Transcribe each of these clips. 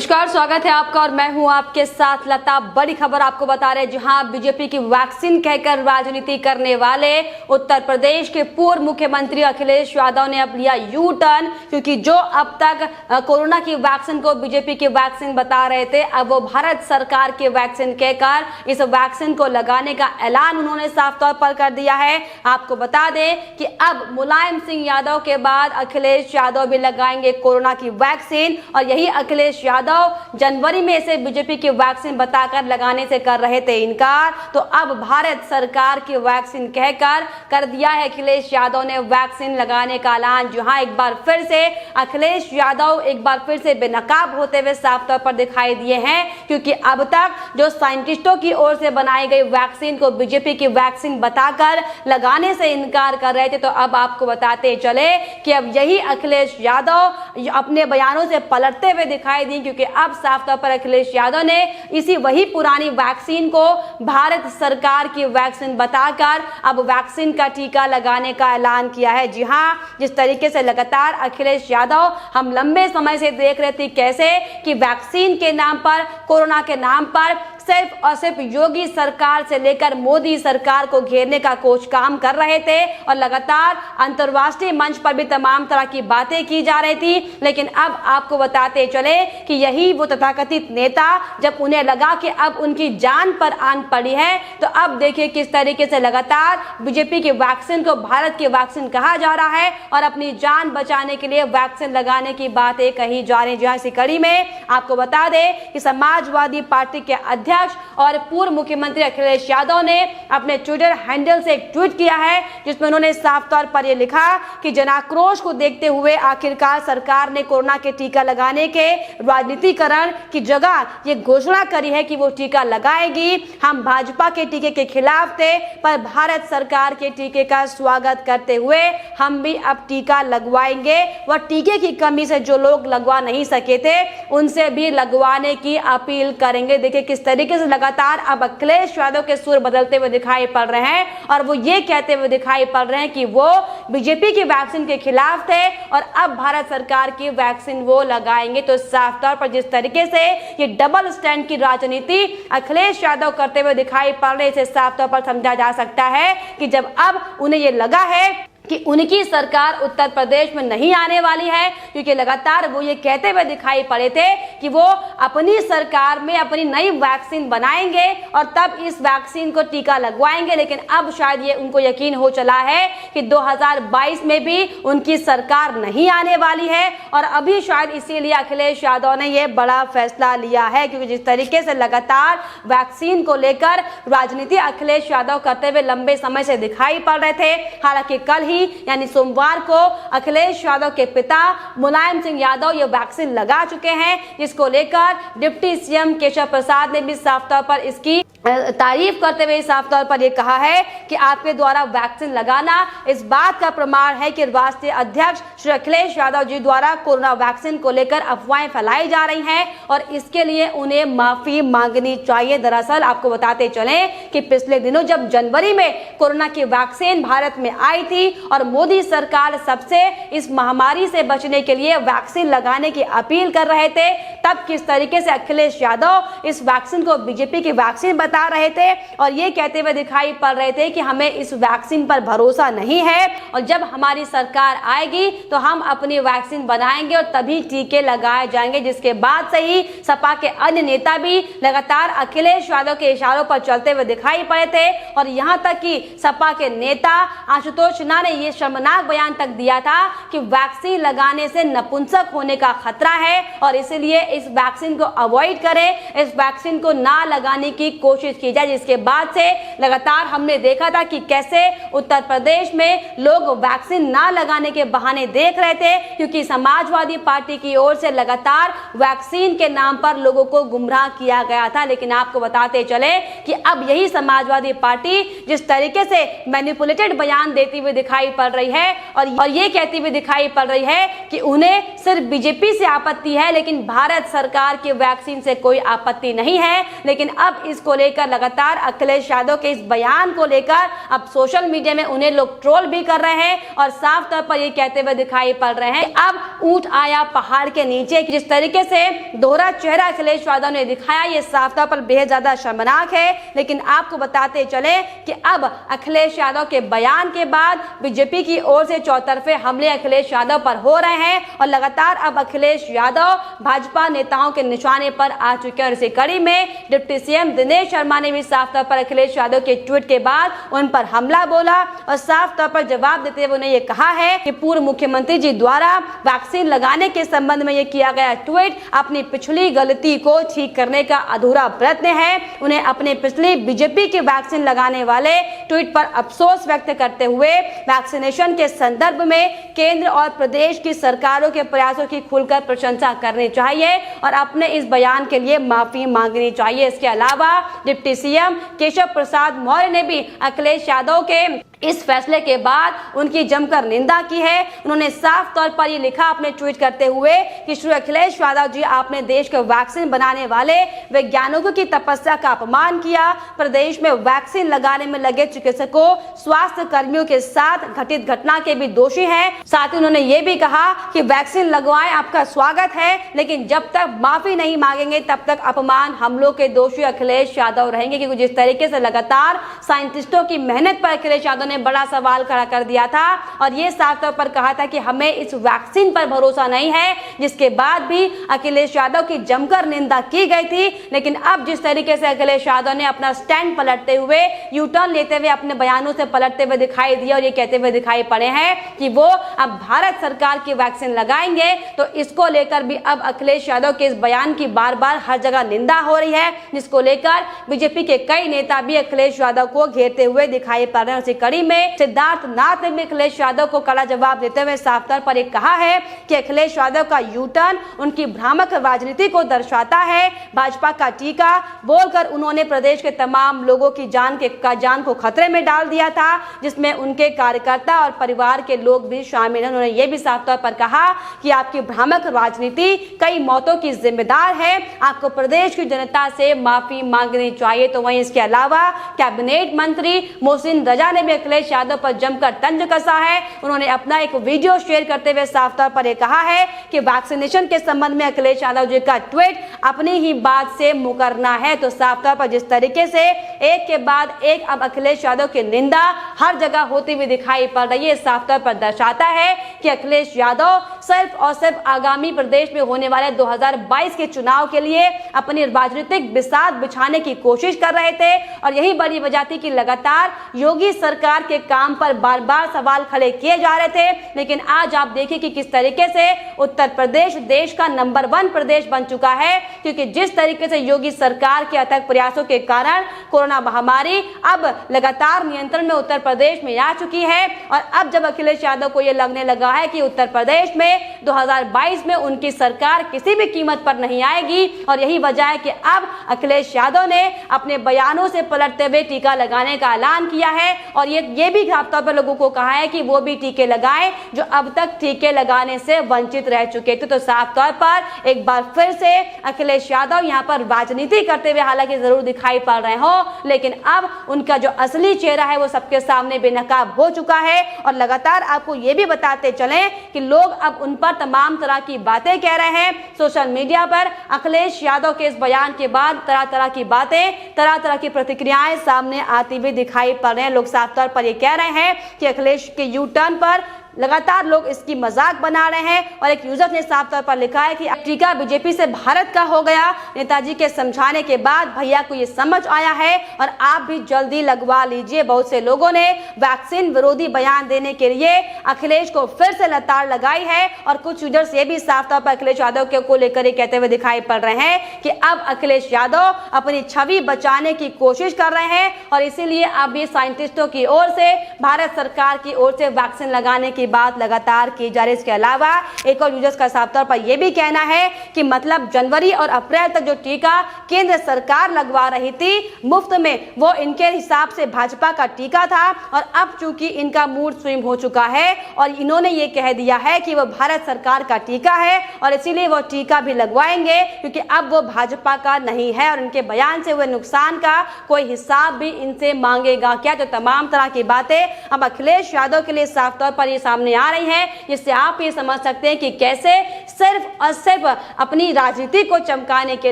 नमस्कार, स्वागत है आपका और मैं हूं आपके साथ लता। बड़ी खबर आपको बता रहे हैं, जहां बीजेपी की वैक्सीन कहकर राजनीति करने वाले उत्तर प्रदेश के पूर्व मुख्यमंत्री अखिलेश यादव ने अब लिया यू टर्न, क्योंकि जो अब तक कोरोना की वैक्सीन को बीजेपी की वैक्सीन बता रहे थे, अब वो भारत सरकार की वैक्सीन कहकर इस वैक्सीन को लगाने का ऐलान उन्होंने साफ तौर पर कर दिया है। आपको बता दें कि अब मुलायम सिंह यादव के बाद अखिलेश यादव भी लगाएंगे कोरोना की वैक्सीन, और यही अखिलेश यादव जनवरी में इसे बीजेपी की वैक्सीन बताकर लगाने से कर रहे थे इनकार। तो अब भारत सरकार की वैक्सीन कहकर कर दिया है अखिलेश यादव ने वैक्सीन लगाने का ऐलान, जहां एक बार फिर से अखिलेश यादव एक बार फिर से बेनकाब होते हुए साफ तौर पर दिखाई दिए हैं, क्योंकि अब तक जो साइंटिस्टों की ओर से बनाई गई वैक्सीन को बीजेपी की वैक्सीन बताकर लगाने से इनकार कर रहे थे। तो अब आपको बताते चले कि अब यही अखिलेश यादव अपने बयानों से पलटते हुए दिखाई दी, क्योंकि अब साफ तौर पर अखिलेश यादव ने इसी वही पुरानी वैक्सीन को भारत सरकार की वैक्सीन बताकर अब वैक्सीन का टीका लगाने का ऐलान किया है। जी हां, जिस तरीके से लगातार अखिलेश यादव हम लंबे समय से देख रहे थे कैसे कि वैक्सीन के नाम पर, कोरोना के नाम पर सिर्फ और सिर्फ योगी सरकार से लेकर मोदी सरकार को घेरने का कुछ काम कर रहे थे, और लगातार अंतर्राष्ट्रीय मंच पर भी तमाम तरह की बातें की जा रही थी। लेकिन अब आपको बताते चले कि यही वो तथाकथित नेता, जब उन्हें लगा कि अब उनकी जान पर आन पड़ी है, तो अब देखिए किस तरीके से लगातार बीजेपी की वैक्सीन को भारत की वैक्सीन कहा जा रहा है और अपनी जान बचाने के लिए वैक्सीन लगाने की बातें कही जा रही है। इसी कड़ी में आपको बता दें कि समाजवादी पार्टी के अध्यक्ष और पूर्व मुख्यमंत्री अखिलेश यादव ने अपने ट्विटर हैंडल से एक ट्वीट किया है, जिसमें उन्होंने साफ तौर पर यह लिखा कि जनाक्रोश को देखते हुए आखिरकार सरकार ने कोरोना के टीका लगाने के राजनीतिकरण की जगह ये घोषणा करी है कि वो टीका लगाएगी। हम भाजपा के टीके के खिलाफ थे, पर भारत सरकार के टीके का स्वागत करते हुए हम भी अब टीका लगवाएंगे, व टीके की कमी से जो लोग लगवा नहीं सके थे उनसे भी लगवाने की अपील करेंगे। देखिए किस तरीके से लगातार अब अखिलेश यादव के सुर बदलते हुए दिखाई पड़ रहे हैं, और वो ये कहते हुए दिखाई पड़ रहे हैं कि वो बीजेपी की वैक्सीन के खिलाफ थे और अब भारत सरकार की वैक्सीन वो लगाएंगे। तो साफ तौर पर जिस तरीके से ये डबल स्टैंड की राजनीति अखिलेश यादव करते हुए दिखाई पड़ रहे, इसे साफ तौर पर समझा जा सकता है कि जब अब उन्हें ये लगा है कि उनकी सरकार उत्तर प्रदेश में नहीं आने वाली है, क्योंकि लगातार वो ये कहते हुए दिखाई पड़े थे कि वो अपनी सरकार में अपनी नई वैक्सीन बनाएंगे और तब इस वैक्सीन को टीका लगवाएंगे। लेकिन अब शायद ये उनको यकीन हो चला है कि 2022 में भी उनकी सरकार नहीं आने वाली है, और अभी शायद इसीलिए अखिलेश यादव ने ये बड़ा फैसला लिया है, क्योंकि जिस तरीके से लगातार वैक्सीन को लेकर राजनीति अखिलेश यादव करते हुए लंबे समय से दिखाई पड़ रहे थे। हालांकि कल यानी सोमवार को अखिलेश यादव के पिता मुलायम सिंह यादव ये वैक्सीन लगा चुके हैं, जिसको लेकर डिप्टी सीएम केशव प्रसाद ने भी साफ तौर पर इसकी तारीफ करते हुए साफ तौर पर यह कहा है कि आपके द्वारा वैक्सीन लगाना इस बात का प्रमाण है कि राष्ट्रीय अध्यक्ष श्री अखिलेश यादव जी द्वारा कोरोना वैक्सीन को लेकर अफवाहें फैलाई जा रही हैं, और इसके लिए उन्हें माफी मांगनी चाहिए। दरअसल आपको बताते चलें कि पिछले दिनों जब जनवरी में कोरोना की वैक्सीन भारत में आई थी और मोदी सरकार सबसे इस महामारी से बचने के लिए वैक्सीन लगाने की अपील कर रहे थे, तब किस तरीके से अखिलेश यादव इस वैक्सीन को बीजेपी की वैक्सीन बता रहे थे और ये कहते हुए दिखाई पड़ रहे थे कि हमें इस वैक्सीन पर भरोसा नहीं है, और जब हमारी सरकार आएगी तो हम अपनी वैक्सीन बनाएंगे और तभी टीके लगाए जाएंगे। जिसके बाद से ही सपा के अन्य नेता भी लगातार अखिलेश यादव के इशारों पर चलते हुए दिखाई पड़े थे, और यहां तक कि सपा के नेता आशुतोष सिन्हा ने यह शर्मनाक बयान तक दिया था कि वैक्सीन लगाने से नपुंसक होने का खतरा है, और इसलिए इस वैक्सीन को अवॉइड करें, इस वैक्सीन को ना लगाने की कोशिश की जाए। जिसके बाद से लगातार हमने देखा था कि कैसे उत्तर प्रदेश में लोग वैक्सीन ना लगाने के बहाने देख रहे थे, क्योंकि समाजवादी पार्टी की ओर से लगातार वैक्सीन के नाम पर लोगों को गुमराह किया गया था। लेकिन आपको बताते चले कि अब यही समाजवादी पार्टी जिस तरीके से मैनिपुलेटेड बयान देती हुई दिखाई पड़ रही है और ये कहती हुई दिखाई पड़ रही है कि उन्हें सिर्फ बीजेपी से आपत्ति है, लेकिन भारत सरकार की वैक्सीन से कोई आपत्ति नहीं है। लेकिन अब इसको लेकर लेकर लगातार अखिलेश यादव के इस बयान को लेकर अब सोशल मीडिया में उन्हें लोग ट्रोल भी कर रहे हैं और साफ तौर पर ये कहते हुए दिखाई पड़ रहे हैं अब ऊंट आया पहाड़ के नीचे। जिस तरीके से दोहरा चेहरा अखिलेश यादव ने दिखाया ये साफ तौर पर बेहद ज्यादा शर्मनाक है। लेकिन आपको बताते चले कि अब अखिलेश यादव के बयान के बाद बीजेपी की ओर से चौतरफे हमले अखिलेश यादव पर हो रहे हैं और लगातार अब अखिलेश यादव भाजपा नेताओं के निशाने पर आ चुके हैं। और इसी कड़ी में डिप्टी सीएम दिनेश शर्मा ने भी साफ तौर पर अखिलेश यादव के ट्वीट के बाद उन पर हमला बोला और साफ तौर पर जवाब देते हुए उन्हें यह कहा है कि पूर्व मुख्यमंत्री जी द्वारा वैक्सीन लगाने के संबंध में यह किया गया ट्वीट अपनी पिछली गलती को ठीक करने का अधूरा प्रयत्न है। उन्हें अपने पिछली बीजेपी के वैक्सीन लगाने वाले ट्वीट पर अफसोस व्यक्त करते हुए वैक्सीनेशन के संदर्भ में केंद्र और प्रदेश की सरकारों के प्रयासों की खुलकर प्रशंसा करनी चाहिए और अपने इस बयान के लिए माफी मांगनी चाहिए। इसके अलावा डिप्टी सीएम केशव प्रसाद मौर्य ने भी अखिलेश यादव के इस फैसले के बाद उनकी जमकर निंदा की है। उन्होंने साफ तौर पर ये लिखा अपने ट्वीट करते हुए कि श्री अखिलेश यादव जी आपने देश के वैक्सीन बनाने वाले वैज्ञानिकों की तपस्या का अपमान किया। प्रदेश में वैक्सीन लगाने में लगे चिकित्सकों स्वास्थ्य कर्मियों के साथ घटित घटना के भी दोषी हैं। साथ ही उन्होंने ये भी कहा कि वैक्सीन लगवाएं आपका स्वागत है लेकिन जब तक माफी नहीं मांगेंगे तब तक अपमान हमलों के दोषी अखिलेश यादव रहेंगे। क्योंकि जिस तरीके से लगातार साइंटिस्टों की मेहनत पर अखिलेश यादव ने बड़ा सवाल खड़ा कर दिया था और ये साफ तौर पर कहा था कि हमें इस वैक्सीन पर भरोसा नहीं है, जिसके बाद भी अखिलेश यादव की जमकर निंदा की गई थी। लेकिन अब जिस तरीके से अखिलेश यादव ने अपना स्टैंड पलटते हुए यू टर्न लेते हुए अपने बयानों से पलटते हुए दिखाई दिया और ये कहते हुए दिखाई पड़े हैं कि वो अब भारत सरकार की वैक्सीन लगाएंगे, तो इसको लेकर भी अब अखिलेश यादव के इस बयान की बार बार हर जगह निंदा हो रही है, जिसको लेकर बीजेपी के कई नेता भी अखिलेश यादव को घेरते हुए दिखाई पड़ रहे हैं। उसी कड़ी में सिद्धार्थ नाथ ने भी अखिलेश यादव को कड़ा जवाब देते हुए साफ तौर पर कहा है कि अखिलेश यादव का यू टर्न उनकी भ्रामक राजनीति को दर्शाता है। भाजपा का टीका बोलकर उन्होंने प्रदेश के तमाम लोगों की जान को खतरे में डाल दिया था, जिसमें उनके कार्यकर्ता और परिवार के लोग भी शामिल हैं। उन्होंने ये भी साफ तौर पर कहा कि आपकी भ्रामक राजनीति कई मौतों की जिम्मेदार है, आपको प्रदेश की जनता से माफी मांगनी चाहिए। तो वहीं इसके अलावा कैबिनेट मंत्री मोहसिन रजा ने भी अखिलेश यादव पर जमकर तंज कसा है। उन्होंने अपना एक वीडियो शेयर करते हुए साफ तौर पर कहा है कि वैक्सीनेशन के संबंध में अखिलेश यादव जी का ट्वीट अपनी ही बात से मुकरना है। तो साफ तौर पर जिस तरीके से एक के बाद एक अब अखिलेश यादव की निंदा हर जगह होती हुई दिखाई पड़ रही है, साफ तौर पर दर्शाता है कि अखिलेश यादव सिर्फ और सिर्फ आगामी प्रदेश में होने वाले 2022 के चुनाव के लिए अपनी राजनीतिक बिसात बिछाने की कोशिश कर रहे थे और यही बड़ी वजह थी कि लगातार योगी सरकार के काम पर बार बार सवाल खड़े किए जा रहे थे। लेकिन आज आप देखिए कि किस तरीके से उत्तर प्रदेश देश का नंबर 1 प्रदेश बन चुका है, क्योंकि जिस तरीके से योगी सरकार के अथक प्रयासों के कारण कोरोना महामारी अब लगातार नियंत्रण में उत्तर प्रदेश में आ चुकी है। और अब जब अखिलेश यादव को यह लगने लगा है कि उत्तर प्रदेश में 2022 में उनकी सरकार किसी भी कीमत पर नहीं आएगी, और यही वजह है कि अब अखिलेश यादव ने अपने बयानों से पलटते हुए टीका लगाने का ऐलान किया है और ये भी साफ तौर पर लोगों को कहा है कि वो भी टीके लगाएं जो अब तक टीके लगाने से वंचित रह चुके थे। तो साफ तौर पर एक बार फिर से अखिलेश यादव यहाँ पर राजनीति करते हुए हालांकि जरूर दिखाई पड़ रहे हो, लेकिन अब उनका जो असली चेहरा है वो सबके सामने बेनकाब हो चुका है। और लगातार आपको ये भी बताते चलें कि लोग अब उन पर तमाम तरह की बातें कह रहे हैं। सोशल मीडिया पर अखिलेश यादव के इस बयान के बाद तरह तरह की बातें, तरह तरह की प्रतिक्रियाएं सामने आती हुई दिखाई पड़ रहे हैं। लोग साफ तौर पर ये कह रहे हैं कि अखिलेश के यू टर्न पर लगातार लोग इसकी मजाक बना रहे हैं। और एक यूजर ने साफ तौर पर लिखा है कि टीका बीजेपी से भारत का हो गया, नेताजी के समझाने के बाद भैया को ये समझ आया है और आप भी जल्दी लगवा लीजिए। बहुत से लोगों ने वैक्सीन विरोधी बयान देने के लिए अखिलेश को फिर से लताड़ लगाई है और कुछ यूजर्स ये भी साफ तौर पर अखिलेश यादव को लेकर कहते हुए दिखाई पड़ रहे हैं कि अब अखिलेश यादव अपनी छवि बचाने की कोशिश कर रहे हैं और इसीलिए अब ये साइंटिस्टों की ओर से भारत सरकार की ओर से वैक्सीन लगाने की की बात लगातार की जा रही है। इसके अलावा एक और यूजर्स का साफ तौर पर यह भी कहना है कि मतलब जनवरी और अप्रैल तक जो टीका केंद्र सरकार लगवा रही थी मुफ्त में, वो इनके हिसाब से भाजपा का टीका था और अब चूंकि इनका मूड स्विंग हो चुका है और इन्होंने ये कह दिया है कि वो भारत सरकार का टीका है और इसीलिए वो टीका भी लगवाएंगे क्योंकि अब वो भाजपा का नहीं है और इनके बयान से हुए नुकसान का कोई हिसाब भी इनसे मांगेगा क्या। तो तमाम तरह की बातें अब अखिलेश यादव के लिए साफ तौर पर ये सामने आ रही हैं, जिससे आप ये समझ सकते हैं कि कैसे सिर्फ और सिर्फ अपनी राजनीति को चमकाने के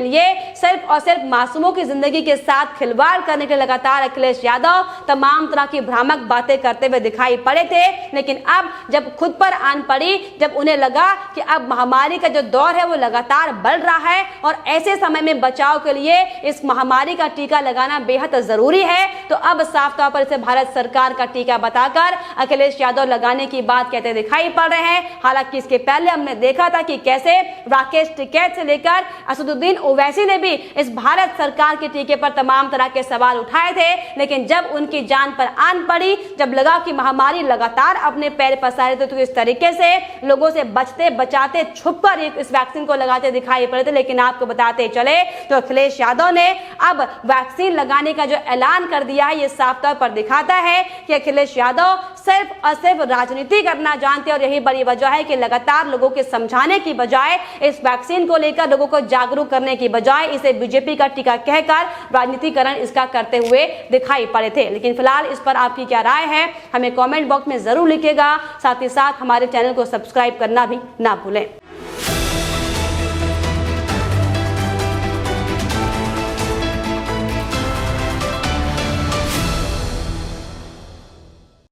लिए, सिर्फ और सिर्फ मासूमों की जिंदगी के साथ खिलवाड़ करने के लिए लगातार अखिलेश यादव तमाम तरह की भ्रामक बातें करते हुए दिखाई पड़े थे। लेकिन अब जब खुद पर आन पड़ी, जब उन्हें लगा कि अब महामारी का जो दौर है वो लगातार बढ़ रहा है और ऐसे समय में बचाव के लिए इस महामारी का टीका लगाना बेहद जरूरी है, तो अब साफ तौर पर इसे भारत सरकार का टीका बताकर अखिलेश यादव लगाने की बात कहते दिखाई पड़ रहे हैं। हालांकि इसके पहले हमने देखा था कि कैसे राकेश टिकैत से लेकर असदुद्दीन ओवैसी ने भी इस भारत सरकार के टीके पर तमाम तरह के सवाल उठाए थे, लेकिन जब उनकी जान पर आन पड़ी, जब लगा कि महामारी लगातार अपने पैर पसारे थे, तो इस तरीके से लोगों से बचते बचाते छुपकर इस वैक्सीन को लगाते दिखाई पड़े थे। लेकिन आपको बताते चले तो अखिलेश यादव ने अब वैक्सीन लगाने का जो ऐलान कर दिया है, ये साफ तौर पर दिखाता है कि अखिलेश यादव सिर्फ और सिर्फ राजनीति करना जानते हैं और यही बड़ी वजह है कि लगातार लोगों के समझाने की बजाय, इस वैक्सीन को लेकर लोगों को जागरूक करने की बजाय इसे बीजेपी का टीका कहकर राजनीतिकरण इसका करते हुए दिखाई पड़े थे। लेकिन फिलहाल इस पर आपकी क्या राय है हमें कमेंट बॉक्स में जरूर लिखिएगा। साथ ही साथ हमारे चैनल को सब्सक्राइब करना भी ना भूलें।